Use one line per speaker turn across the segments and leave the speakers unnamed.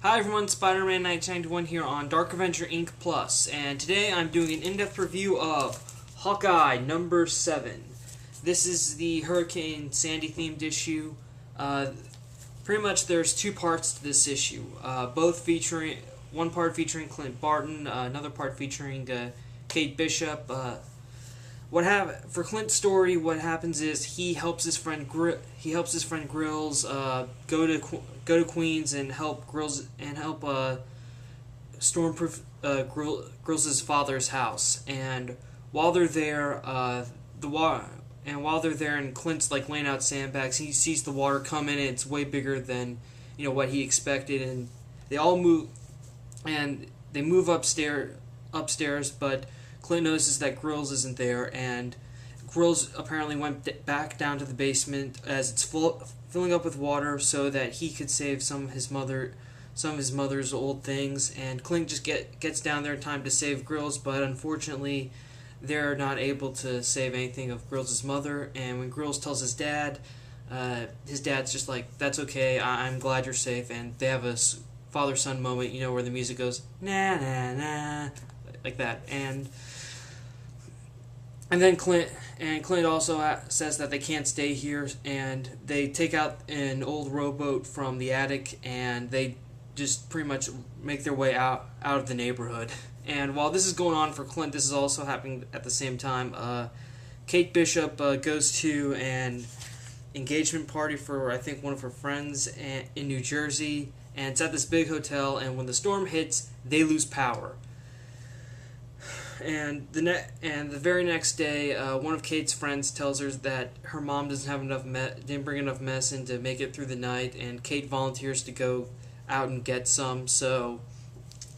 Hi everyone, Spider-Man 1991 here on DarkAvengerINCPlus, and today I'm doing an in-depth review of Hawkeye number 7. This is the Hurricane Sandy themed issue. Pretty much there's two parts to this issue, both featuring, one part featuring Clint Barton, another part featuring Kate Bishop. For Clint's story, what happens is he helps his friend Grills go to Queens and help stormproof Grills' father's house. And while they're there, and Clint's like laying out sandbags, he sees the water come in and it's way bigger than what he expected, and they move upstairs, but Clint notices that Grills isn't there, and Grills apparently went back down to the basement as it's filling up with water so that he could save some of his mother's old things. And Clint just gets down there in time to save Grills, but unfortunately they're not able to save anything of Grills' mother. And when Grills tells his dad's just like, "That's okay, I'm glad you're safe," and they have a father-son moment, where the music goes na na na like that, and then Clint also says that they can't stay here, and they take out an old rowboat from the attic, and they just pretty much make their way out of the neighborhood. And while this is going on for Clint, this is also happening at the same time. Kate Bishop goes to an engagement party for, I think, one of her friends in New Jersey, and it's at this big hotel, and when the storm hits, they lose power. And the very next day, one of Kate's friends tells her that her mom doesn't have didn't bring enough medicine to make it through the night, and Kate volunteers to go out and get some. So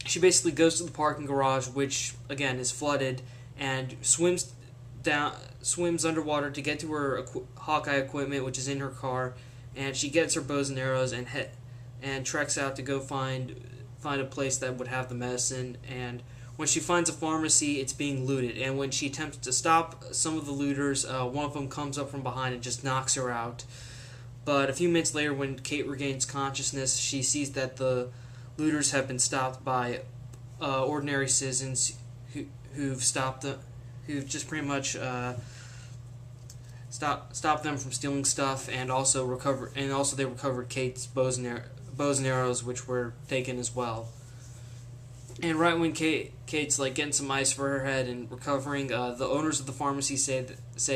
she basically goes to the parking garage, which again is flooded, and swims underwater to get to her Hawkeye equipment, which is in her car, and she gets her bows and arrows and treks out to go find a place that would have the medicine. And when she finds a pharmacy, it's being looted, and when she attempts to stop some of the looters, one of them comes up from behind and just knocks her out. But a few minutes later, when Kate regains consciousness, she sees that the looters have been stopped by ordinary citizens who've just pretty much stopped them from stealing stuff, and also they recovered Kate's bows and arrows, which were taken as well. And right when Kate's like getting some ice for her head and recovering, the owners of the pharmacy say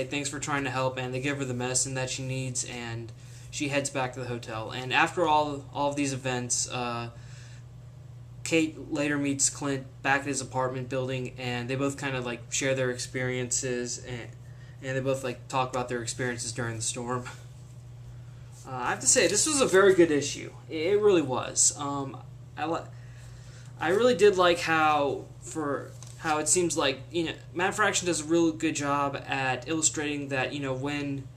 thanks for trying to help, and they give her the medicine that she needs, and she heads back to the hotel. And after all of these events, Kate later meets Clint back at his apartment building, and they both kind of like share their experiences, and they both like talk about their experiences during the storm. I have to say, this was a very good issue. It really was. I really did like how it seems like Matt Fraction does a really good job at illustrating that when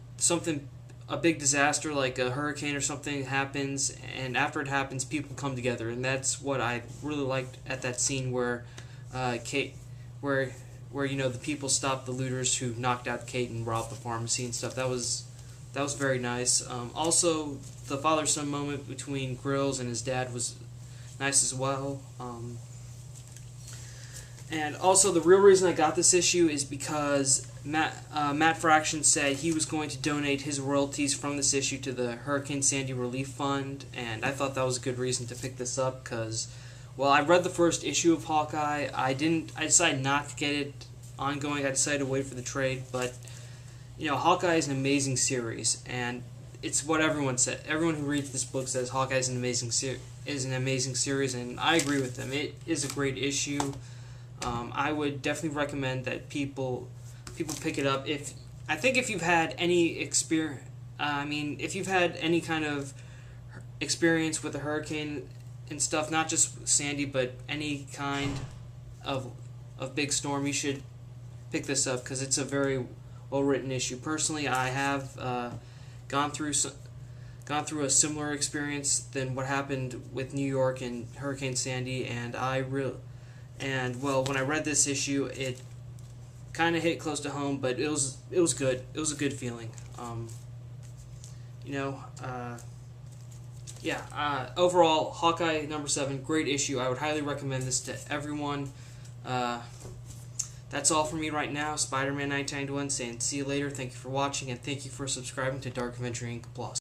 a big disaster like a hurricane or something happens, and after it happens, people come together, and that's what I really liked at that scene where the people stopped the looters who knocked out Kate and robbed the pharmacy and stuff. That was very nice. Also, the father-son moment between Grills and his dad was nice as well. And also, the real reason I got this issue is because Matt Fraction said he was going to donate his royalties from this issue to the Hurricane Sandy Relief Fund, and I thought that was a good reason to pick this up because, well, I read the first issue of Hawkeye. I decided not to get it ongoing. I decided to wait for the trade, but Hawkeye is an amazing series, and it's what everyone said. Everyone who reads this book says Hawkeye is an amazing series, and I agree with them. It is a great issue. I would definitely recommend that people pick it up. If you've had any experience, if you've had any kind of experience with a hurricane and stuff, not just Sandy, but any kind of big storm, you should pick this up because it's a very well written issue. Personally, I have gone through a similar experience than what happened with New York and Hurricane Sandy, and when I read this issue, it kind of hit close to home, but it was good. It was a good feeling. Overall, Hawkeye #7, great issue. I would highly recommend this to everyone. That's all for me right now. Spider-Man 1991 saying see you later. Thank you for watching, and thank you for subscribing to Dark Avenger Inc. Plus.